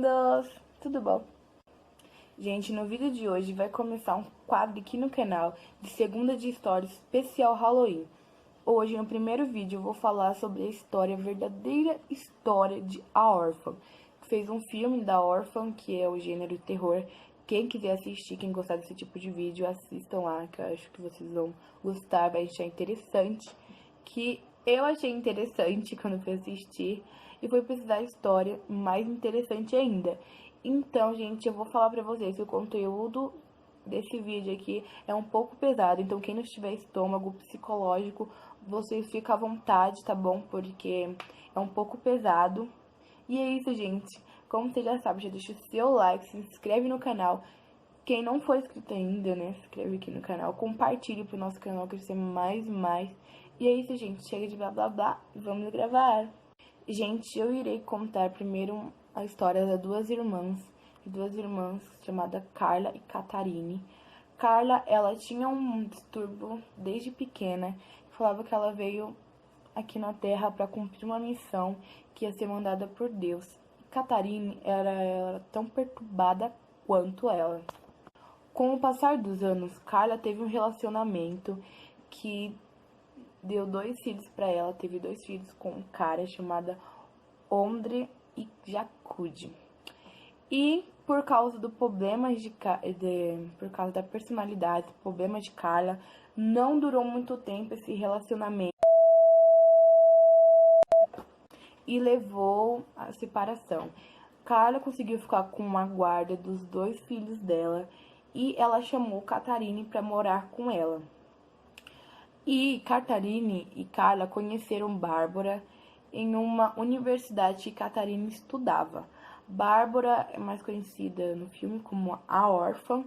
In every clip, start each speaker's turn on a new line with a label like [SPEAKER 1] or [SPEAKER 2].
[SPEAKER 1] todos! Tudo bom? Gente, no vídeo de hoje vai começar um quadro aqui no canal de segunda de história especial Halloween. Hoje, no primeiro vídeo, eu vou falar sobre a história, a verdadeira história de A Órfã. Fez um filme da Órfã, que é o gênero terror. Quem quiser assistir, quem gostar desse tipo de vídeo, assistam lá, que eu acho que vocês vão gostar, vai achar interessante. Que eu achei interessante quando fui assistir e foi precisar da história mais interessante ainda. Então, gente, eu vou falar pra vocês que o conteúdo desse vídeo aqui é um pouco pesado, então quem não tiver estômago psicológico, vocês ficam à vontade, tá bom? Porque é um pouco pesado. E é isso, gente. Como você já sabe, já deixa o seu like, se inscreve no canal. Quem não for inscrito ainda, né, se inscreve aqui no canal, compartilhe pro nosso canal crescer mais e mais. E é isso, gente. Chega de blá blá blá e vamos gravar. Gente, eu irei contar primeiro a história das duas irmãs chamadas Carla e Catarine. Carla, ela tinha um distúrbio desde pequena, falava que ela veio aqui na Terra para cumprir uma missão que ia ser mandada por Deus. Catarine era tão perturbada quanto ela. Com o passar dos anos, Carla teve um relacionamento que deu 2 filhos para ela. Teve 2 filhos com um cara chamado Ondre e Jacude. E por causa do por causa da personalidade, problemas de Carla, não durou muito tempo esse relacionamento e levou à separação. Carla conseguiu ficar com a guarda dos 2 filhos dela e ela chamou Catarine para morar com ela. E Catarine e Carla conheceram Bárbara em uma universidade que Catarine estudava. Bárbara é mais conhecida no filme como a Órfã.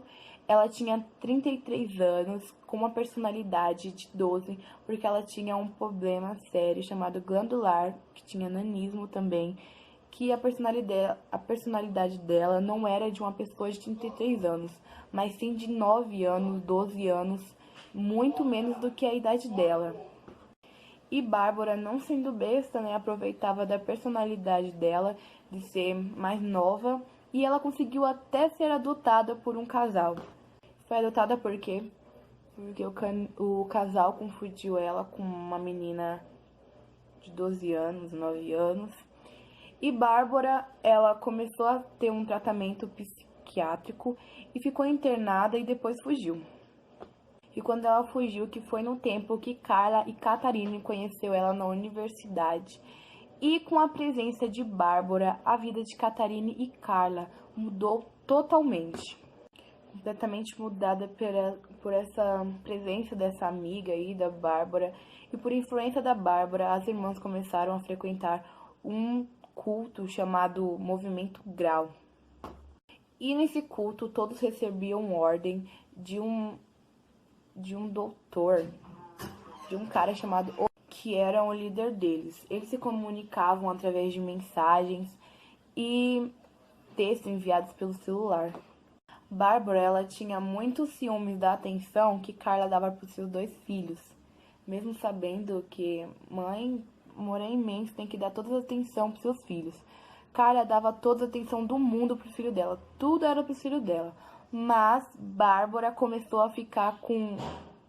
[SPEAKER 1] Ela tinha 33 anos, com uma personalidade de 12, porque ela tinha um problema sério chamado glandular, que tinha nanismo também, que a personalidade dela não era de uma pessoa de 33 anos, mas sim de 9 anos, 12 anos, muito menos do que a idade dela. E Bárbara, não sendo besta, né, aproveitava da personalidade dela, de ser mais nova, e ela conseguiu até ser adotada por um casal. Foi adotada por quê? Porque o casal confundiu ela com uma menina de 12 anos, 9 anos. E Bárbara, ela começou a ter um tratamento psiquiátrico e ficou internada e depois fugiu. E quando ela fugiu, que foi no tempo que Carla e Catarine conheceu ela na universidade. E com a presença de Bárbara, a vida de Catarine e Carla mudou totalmente. Completamente mudada por essa presença dessa amiga aí, da Bárbara. E por influência da Bárbara, as irmãs começaram a frequentar um culto chamado Movimento Grau. E nesse culto, todos recebiam ordem de um doutor, de um cara chamado que era o líder deles. Eles se comunicavam através de mensagens e textos enviados pelo celular. Bárbara, ela tinha muitos ciúmes da atenção que Carla dava para os seus 2 filhos, mesmo sabendo que mãe, amor é imenso, tem que dar toda a atenção para seus filhos. Carla dava toda a atenção do mundo pro filho dela, tudo era pro filho dela. Mas Bárbara começou a ficar com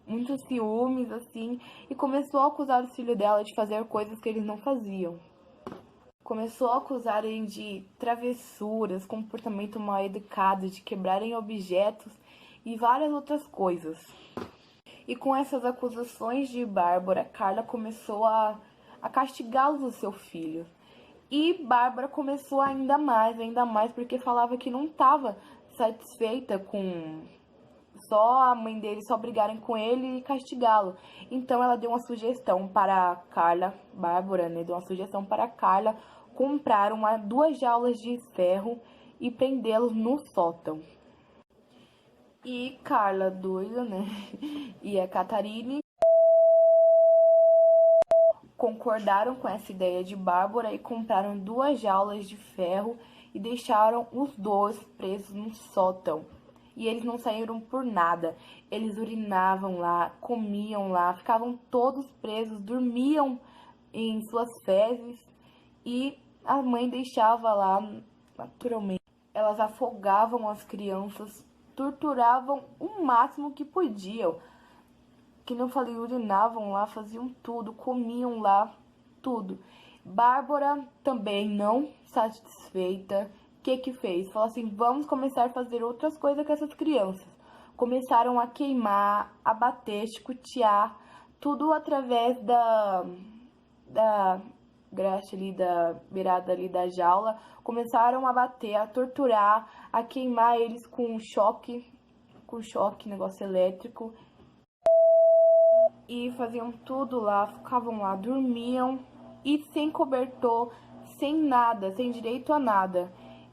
[SPEAKER 1] muitos ciúmes, assim, e começou a acusar o filho dela de fazer coisas que eles não faziam. Começou a acusarem de travessuras, comportamento mal educado, de quebrarem objetos e várias outras coisas. E com essas acusações de Bárbara, Carla começou a castigá-los do seu filho. E Bárbara começou ainda mais, porque falava que não estava satisfeita com só a mãe dele só brigarem com ele e castigá-lo. Então ela deu uma sugestão para Carla, Bárbara, né, deu uma sugestão para Carla comprar 2 jaulas de ferro e prendê-los no sótão. E Carla, doida, né, e a Catarine concordaram com essa ideia de Bárbara e compraram 2 jaulas de ferro e deixaram os 2 presos no sótão. E eles não saíram por nada. Eles urinavam lá, comiam lá, ficavam todos presos, dormiam em suas fezes e a mãe deixava lá naturalmente. Elas afogavam as crianças, torturavam o máximo que podiam. Que não falei, urinavam lá, faziam tudo, comiam lá, tudo. Bárbara também não satisfeita, o que fez? Falou assim, vamos começar a fazer outras coisas com essas crianças. Começaram a queimar, a bater, chicotear, tudo através da graxa ali, da beirada ali da jaula. Começaram a bater, a torturar, a queimar eles com choque, negócio elétrico. E faziam tudo lá, ficavam lá, dormiam e sem cobertor, sem nada, sem direito a nada.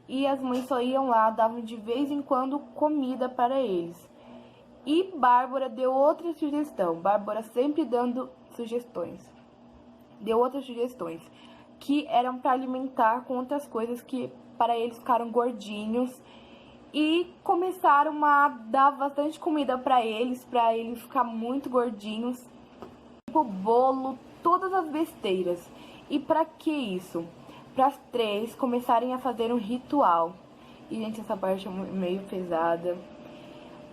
[SPEAKER 1] E as mães só iam lá, davam de vez em quando comida para eles. E Bárbara deu outra sugestão, Bárbara sempre dando sugestões. Deu outras sugestões, que eram para alimentar com outras coisas que para eles ficaram gordinhos. E começaram a dar bastante comida para eles ficar muito gordinhos. Tipo bolo, todas as besteiras. E para que isso? Para as três começarem a fazer um ritual. E, gente, essa parte é meio pesada.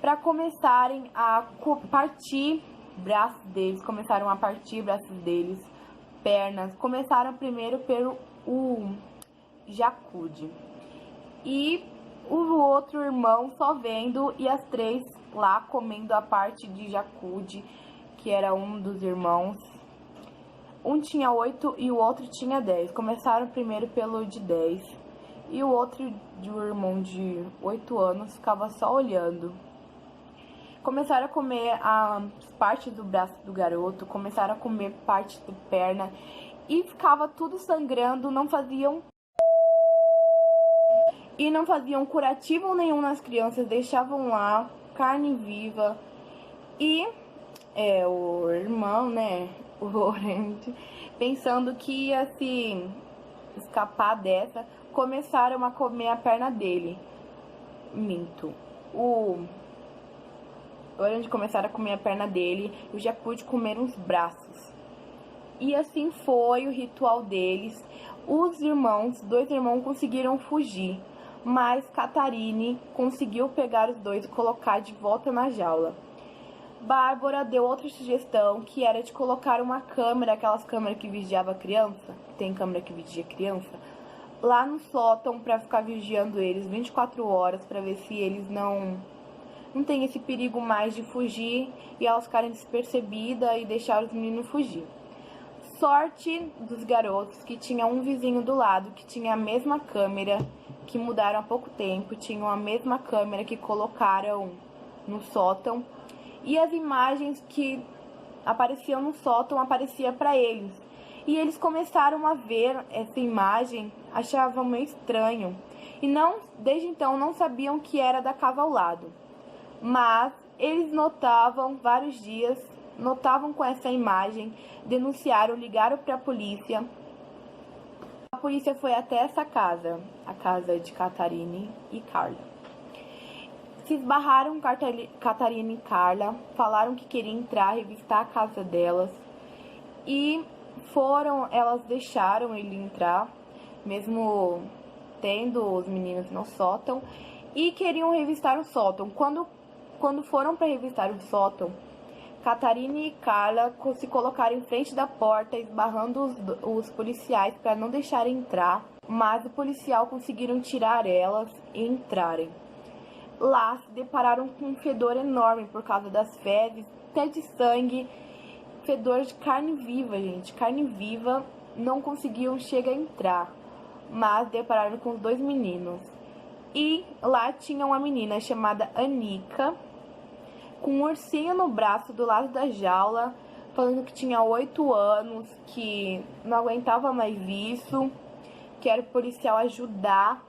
[SPEAKER 1] Para começarem a partir braços deles. Começaram a partir braços deles, pernas. Começaram primeiro pelo Jacude. E o outro irmão só vendo, e as três lá comendo a parte de Jacude, que era um dos irmãos. Um tinha 8 e o outro tinha 10. Começaram primeiro pelo de 10. E o outro, de um irmão de 8 anos, ficava só olhando. Começaram a comer as partes do braço do garoto, começaram a comer parte da perna. E ficava tudo sangrando, não faziam curativo nenhum nas crianças, deixavam lá carne viva. E o irmão, né, o Orente, pensando que ia se escapar dessa, começaram a comer a perna dele. Minto. O Orente começaram a comer a perna dele e o Jacude comer os braços. E assim foi o ritual deles. Os irmãos, 2 irmãos, conseguiram fugir, mas Catarine conseguiu pegar os 2 e colocar de volta na jaula. Bárbara deu outra sugestão, que era de colocar uma câmera, aquelas câmeras que vigiava a criança, tem câmera que vigia a criança, lá no sótão para ficar vigiando eles 24 horas, para ver se eles não tem esse perigo mais de fugir e elas ficarem despercebidas e deixar os meninos fugir. Sorte dos garotos que tinha um vizinho do lado que tinha a mesma câmera, que mudaram há pouco tempo, tinham a mesma câmera que colocaram no sótão, e as imagens que apareciam no sótão apareciam para eles. E eles começaram a ver essa imagem, achavam meio estranho, e desde então não sabiam que era da casa ao lado. Mas eles notavam vários dias, notavam com essa imagem, denunciaram, ligaram para a polícia. A polícia foi até essa casa, a casa de Catarine e Carla. Se esbarraram Catarine e Carla, falaram que queriam entrar, revistar a casa delas. E elas deixaram ele entrar, mesmo tendo os meninos no sótão, e queriam revistar o sótão. Quando foram para revistar o sótão, Catarine e Carla se colocaram em frente da porta, esbarrando os policiais para não deixarem entrar, mas o policial conseguiram tirar elas e entrarem. Lá se depararam com um fedor enorme por causa das fezes, até de sangue, fedor de carne viva, gente. Carne viva, não conseguiam chegar a entrar, mas depararam com os 2 meninos. E lá tinha uma menina chamada Anica, com um ursinho no braço do lado da jaula, falando que tinha 8 anos, que não aguentava mais isso, que era o policial ajudar.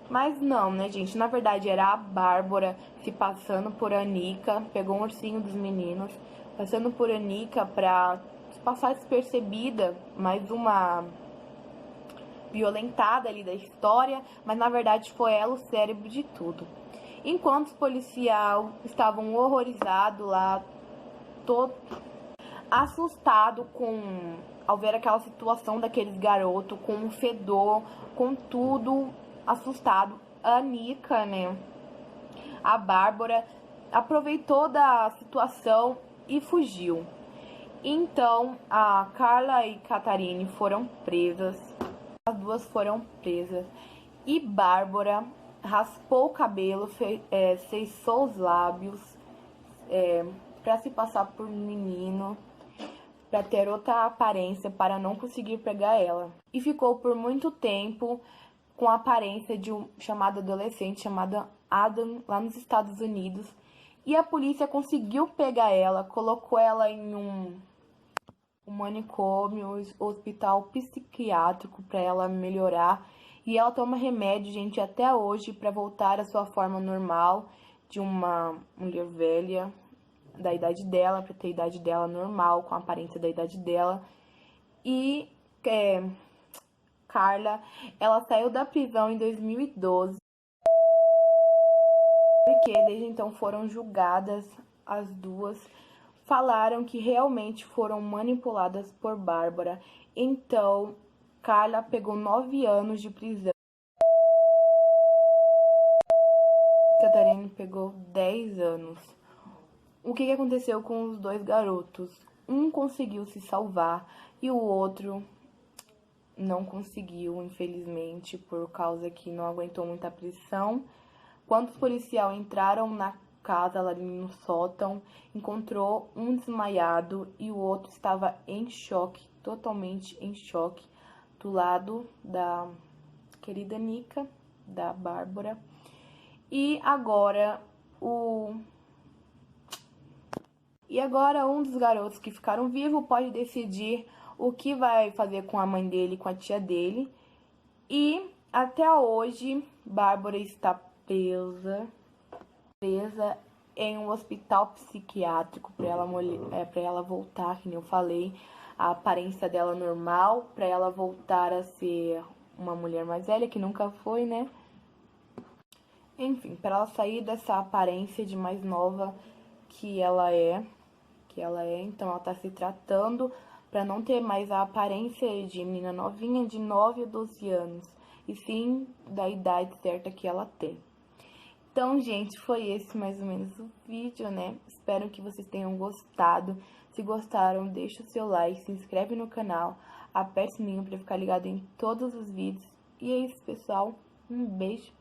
[SPEAKER 1] Mas não, né, gente? Na verdade, era a Bárbara se passando por Anica, pegou um ursinho dos meninos, passando por Anica pra passar despercebida, mais uma violentada ali da história, mas na verdade foi ela o cérebro de tudo. Enquanto os policiais estavam horrorizados lá, todo assustado ao ver aquela situação daqueles garotos, com um fedor, com tudo, assustado, a Nica, né, a Bárbara, aproveitou da situação e fugiu. Então, a Carla e Catarine foram presas. As duas foram presas. E Bárbara raspou o cabelo, ceiçou os lábios, para se passar por menino, para ter outra aparência, para não conseguir pegar ela. E ficou por muito tempo com a aparência de um chamado adolescente, chamado Adam, lá nos Estados Unidos. E a polícia conseguiu pegar ela, colocou ela em um manicômio, hospital psiquiátrico para ela melhorar. E ela toma remédio, gente, até hoje para voltar à sua forma normal de uma mulher velha da idade dela, para ter a idade dela normal, com a aparência da idade dela. E Carla, ela saiu da prisão em 2012, porque desde então foram julgadas as duas. Falaram que realmente foram manipuladas por Bárbara. Então, Carla pegou 9 anos de prisão. Catarina pegou 10 anos. O que aconteceu com os dois garotos? Um conseguiu se salvar e o outro não conseguiu, infelizmente, por causa que não aguentou muita pressão. Quando os policiais entraram na casa lá no sótão, encontrou um desmaiado e o outro estava em choque, totalmente em choque, do lado da querida Nica, da Bárbara. E agora um dos garotos que ficaram vivos pode decidir o que vai fazer com a mãe dele, com a tia dele. E até hoje, Bárbara está presa em um hospital psiquiátrico para ela voltar, que nem eu falei, a aparência dela normal, para ela voltar a ser uma mulher mais velha, que nunca foi, né? Enfim, para ela sair dessa aparência de mais nova que ela é, então ela tá se tratando para não ter mais a aparência de menina novinha de 9 a 12 anos, e sim da idade certa que ela tem. Então, gente, foi esse mais ou menos o vídeo, né? Espero que vocês tenham gostado. Se gostaram, deixa o seu like, se inscreve no canal, aperte o sininho para ficar ligado em todos os vídeos. E é isso, pessoal. Um beijo.